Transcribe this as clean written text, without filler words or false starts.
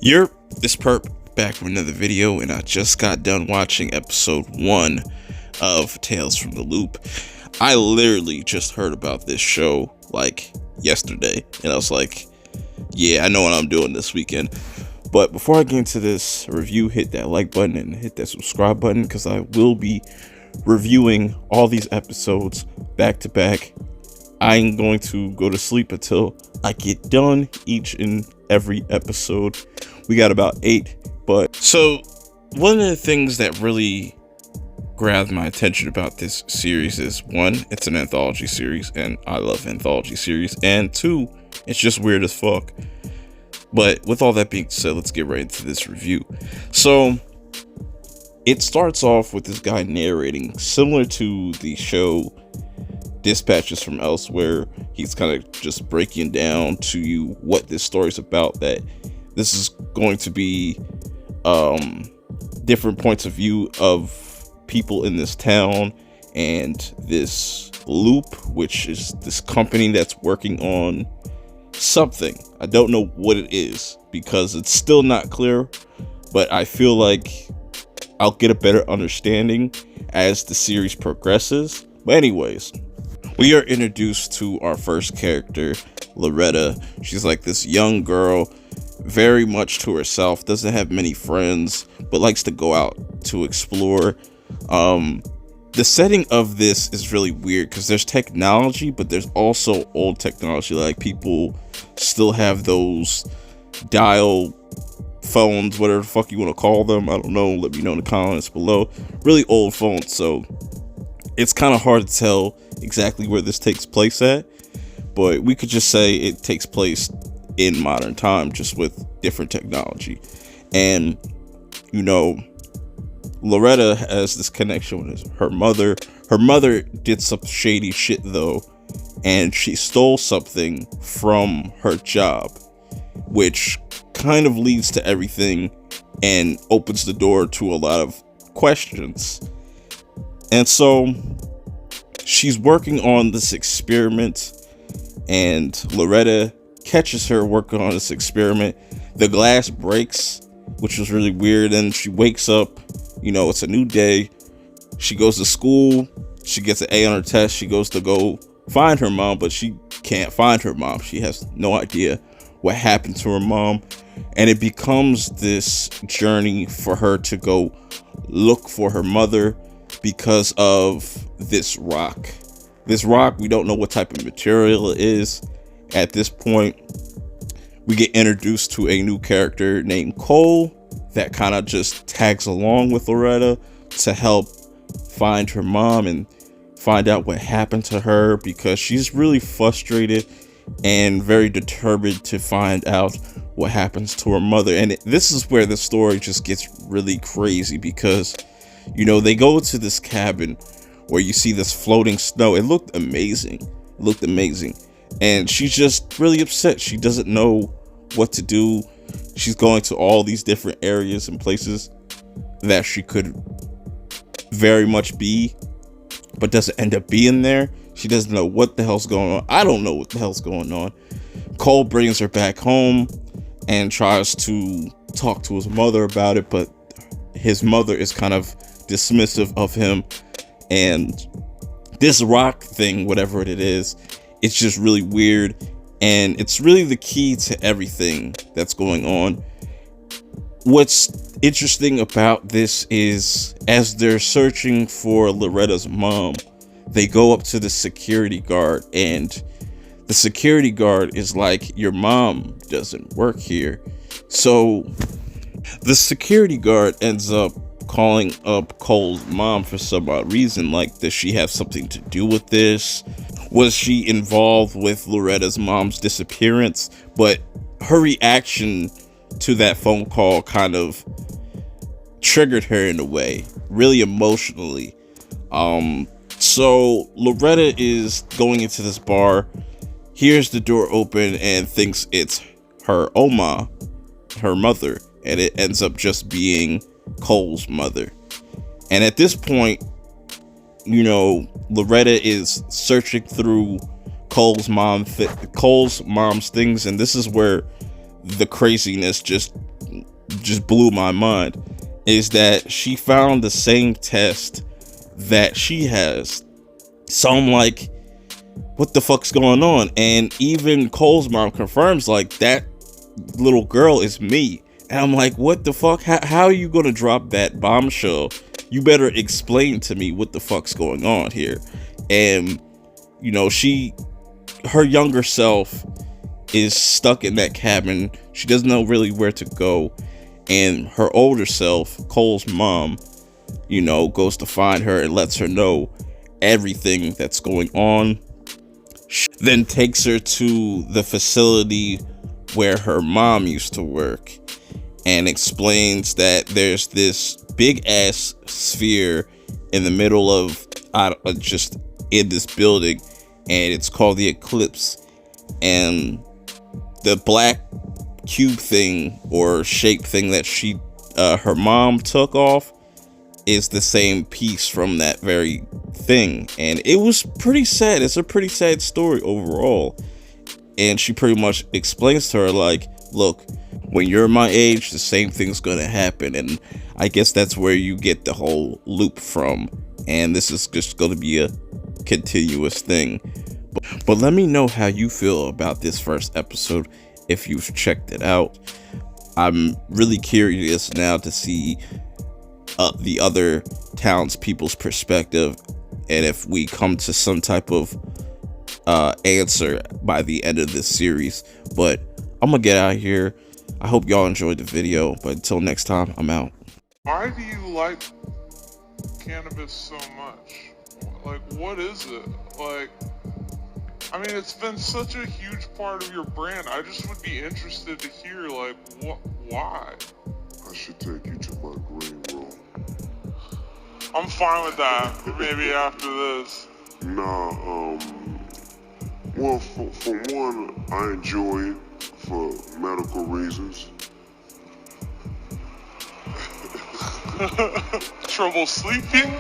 You're this perp back from another video, and I just got done watching episode 1 of Tales from the Loop. I literally just heard about this show like yesterday, and I was like, yeah, I know what I'm doing this weekend. But before I get into this review, hit that like button and hit that subscribe button, because I will be reviewing all these episodes back to back. I ain't going to go to sleep until I get done each and every episode. We got about 8, but so one of the things that really grabbed my attention about this series is, 1, it's an anthology series, and I love anthology series, and 2, it's just weird as fuck. But with all that being said, let's get right into this review. So it starts off with this guy narrating, similar to the show Dispatches from Elsewhere. He's kind of just breaking down to you what this story is about, that this is going to be different points of view of people in this town, and this Loop, which is this company that's working on something. I don't know what it is because it's still not clear, but I feel like I'll get a better understanding as the series progresses. But anyways, we are introduced to our first character, Loretta. She's like this young girl, very much to herself, doesn't have many friends, but likes to go out to explore. The setting of this is really weird because there's technology, but there's also old technology. Like, people still have those dial phones, whatever the fuck you want to call them. I don't know. Let me know in the comments below. Really old phones, so it's kind of hard to tell exactly where this takes place at, but we could just say it takes place in modern time, just with different technology. And you know, Loretta has this connection with her mother. Her mother did some shady shit though, and she stole something from her job, which kind of leads to everything and opens the door to a lot of questions. And so she's working on this experiment, and Loretta catches her working on this experiment. The glass breaks, which was really weird, and she wakes up. You know, it's a new day. She goes to school. She gets an A on her test. She goes to go find her mom, but she can't find her mom. She has no idea what happened to her mom. And it becomes this journey for her to go look for her mother because of this rock. This rock, we don't know what type of material it is. At this point, we get introduced to a new character named Cole that kind of just tags along with Loretta to help find her mom and find out what happened to her, because she's really frustrated and very determined to find out what happens to her mother. And this is where the story just gets really crazy, because you know, they go to this cabin where you see this floating snow. It looked amazing. And she's just really upset. She doesn't know what to do. She's going to all these different areas and places that she could very much be, but doesn't end up being there. She doesn't know what the hell's going on. I don't know what the hell's going on. Cole brings her back home and tries to talk to his mother about it, but his mother is kind of dismissive of him. And this rock thing, whatever it is, it's just really weird. And it's really the key to everything that's going on. What's interesting about this is, as they're searching for Loretta's mom, they go up to the security guard, and the security guard is like, your mom doesn't work here. So the security guard ends up calling up Cole's mom for some odd reason. Like, does she have something to do with this? Was she involved with Loretta's mom's disappearance? But her reaction to that phone call kind of triggered her in a way, really emotionally. So Loretta is going into this bar, hears the door open, and thinks it's her Oma, her mother, and it ends up just being Cole's mother. And at this point, you know, Loretta is searching through Cole's mom's things, and this is where the craziness just just blew my mind is that she found the same test that she has. So I'm like, what the fuck's going on? And even Cole's mom confirms, like, that little girl is me. And I'm like, what the fuck? How are you gonna drop that bombshell? You better explain to me what the fuck's going on here. And, you know, her younger self is stuck in that cabin. She doesn't know really where to go. And her older self, Cole's mom, you know, goes to find her and lets her know everything that's going on. She then takes her to the facility where her mom used to work and explains that there's this big ass sphere in the middle of just in this building, and it's called the Eclipse. And the black cube thing or shape thing that her mom took off is the same piece from that very thing. And it was pretty sad. It's a pretty sad story overall. And she pretty much explains to her, like, look, when you're my age, the same thing's gonna happen. And I guess that's where you get the whole loop from. And this is just gonna be a continuous thing. But let me know how you feel about this first episode if you've checked it out. I'm really curious now to see the other townspeople's perspective, and if we come to some type of answer by the end of this series. But I'm gonna get out of here. I hope y'all enjoyed the video, but until next time, I'm out. Why do you like cannabis so much? Like, what is it? Like, I mean, it's been such a huge part of your brand. I just would be interested to hear, like, why? I should take you to my green room. I'm fine with that. Maybe after this. Nah, well, for one, I enjoy it for medical reasons. Trouble sleeping?